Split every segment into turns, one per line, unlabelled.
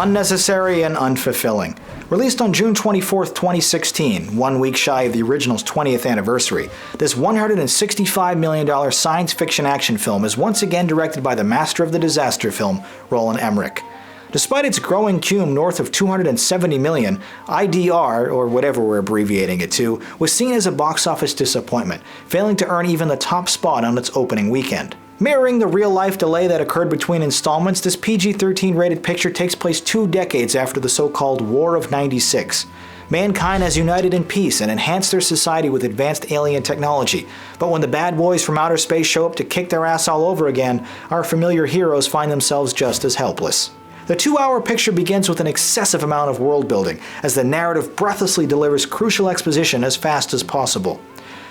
Unnecessary and unfulfilling. Released on June 24, 2016, 1 week shy of the original's 20th anniversary, this $165 million science fiction action film is once again directed by the master of the disaster film, Roland Emmerich. Despite its growing cume north of $270 million, IDR, or whatever we're abbreviating it to, was seen as a box office disappointment, failing to earn even the top spot on its opening weekend. Mirroring the real-life delay that occurred between installments, this PG-13 rated picture takes place 2 decades after the so-called War of '96. Mankind has united in peace and enhanced their society with advanced alien technology, but when the bad boys from outer space show up to kick their ass all over again, our familiar heroes find themselves just as helpless. The 2-hour picture begins with an excessive amount of world building, as the narrative breathlessly delivers crucial exposition as fast as possible.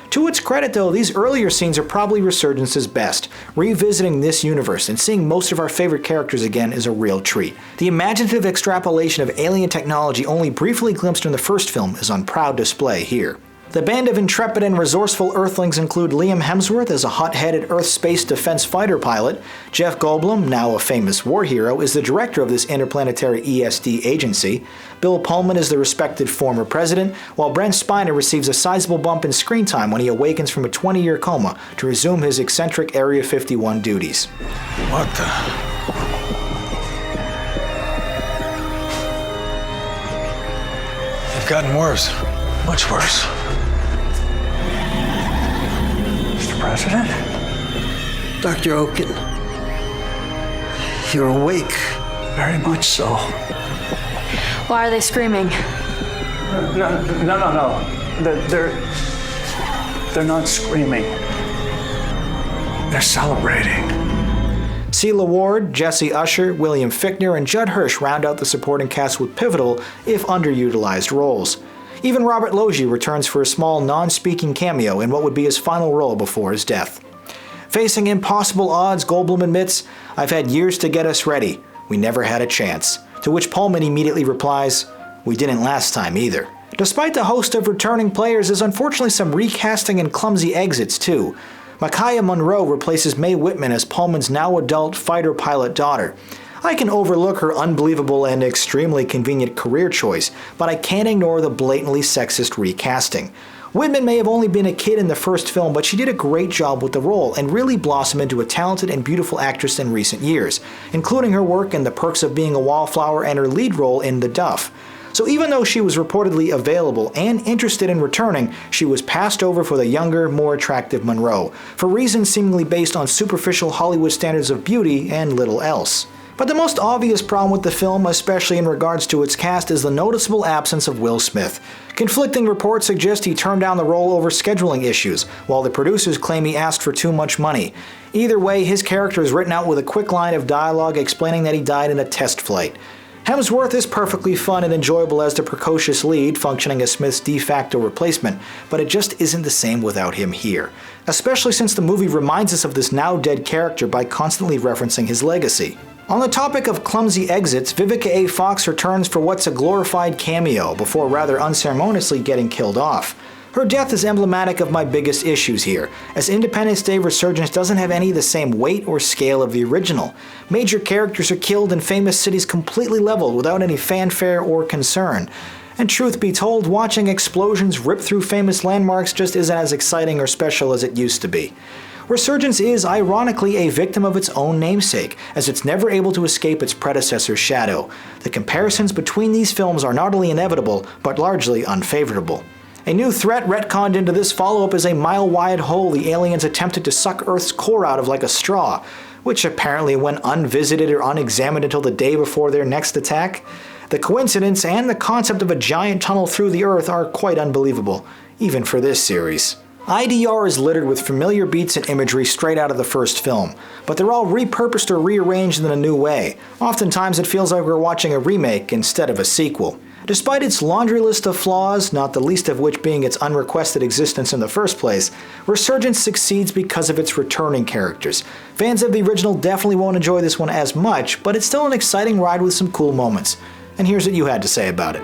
To its credit though, these earlier scenes are probably Resurgence's best. Revisiting this universe and seeing most of our favorite characters again is a real treat. The imaginative extrapolation of alien technology only briefly glimpsed in the first film is on proud display here. The band of intrepid and resourceful Earthlings include Liam Hemsworth as a hot-headed Earth space defense fighter pilot. Jeff Goldblum, now a famous war hero, is the director of this interplanetary ESD agency. Bill Pullman is the respected former president, while Brent Spiner receives a sizable bump in screen time when he awakens from a 20-year coma to resume his eccentric Area 51 duties.
What the? They've gotten worse. Much worse. President?
Dr. Oken, you're awake.
Very much so.
Why are they screaming?
No. They're not screaming. They're celebrating.
Celia Ward, Jesse Usher, William Fichtner, and Judd Hirsch round out the supporting cast with pivotal, if underutilized, roles. Even Robert Loggia returns for a small, non-speaking cameo in what would be his final role before his death. Facing impossible odds, Goldblum admits, "I've had years to get us ready. We never had a chance." To which Pullman immediately replies, "We didn't last time either." Despite the host of returning players, there's unfortunately some recasting and clumsy exits too. Micaiah Monroe replaces Mae Whitman as Pullman's now adult fighter pilot daughter. I can overlook her unbelievable and extremely convenient career choice, but I can't ignore the blatantly sexist recasting. Whitman may have only been a kid in the first film, but she did a great job with the role and really blossomed into a talented and beautiful actress in recent years, including her work in The Perks of Being a Wallflower and her lead role in The Duff. So even though she was reportedly available and interested in returning, she was passed over for the younger, more attractive Monroe, for reasons seemingly based on superficial Hollywood standards of beauty and little else. But the most obvious problem with the film, especially in regards to its cast, is the noticeable absence of Will Smith. Conflicting reports suggest he turned down the role over scheduling issues, while the producers claim he asked for too much money. Either way, his character is written out with a quick line of dialogue explaining that he died in a test flight. Hemsworth is perfectly fun and enjoyable as the precocious lead, functioning as Smith's de facto replacement, but it just isn't the same without him here. Especially since the movie reminds us of this now dead character by constantly referencing his legacy. On the topic of clumsy exits, Vivica A. Fox returns for what's a glorified cameo before rather unceremoniously getting killed off. Her death is emblematic of my biggest issues here, as Independence Day Resurgence doesn't have any of the same weight or scale of the original. Major characters are killed and famous cities completely leveled without any fanfare or concern. And truth be told, watching explosions rip through famous landmarks just isn't as exciting or special as it used to be. Resurgence is, ironically, a victim of its own namesake, as it's never able to escape its predecessor's shadow. The comparisons between these films are not only inevitable, but largely unfavorable. A new threat retconned into this follow-up is a mile-wide hole the aliens attempted to suck Earth's core out of like a straw, which apparently went unvisited or unexamined until the day before their next attack. The coincidence and the concept of a giant tunnel through the Earth are quite unbelievable, even for this series. IDR is littered with familiar beats and imagery straight out of the first film, but they're all repurposed or rearranged in a new way. Oftentimes it feels like we're watching a remake instead of a sequel. Despite its laundry list of flaws, not the least of which being its unrequested existence in the first place, Resurgence succeeds because of its returning characters. Fans of the original definitely won't enjoy this one as much, but it's still an exciting ride with some cool moments. And here's what you had to say about it.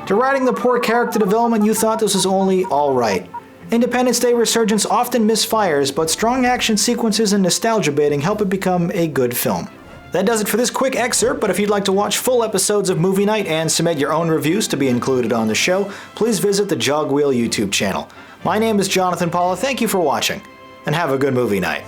Deriding the poor character development, you thought this was only alright. Independence Day Resurgence often misfires, but strong action sequences and nostalgia baiting help it become a good film. That does it for this quick excerpt, but if you'd like to watch full episodes of Movie Night and submit your own reviews to be included on the show, please visit the Jogwheel YouTube channel. My name is Jonathan Paula, thank you for watching, and have a good movie night.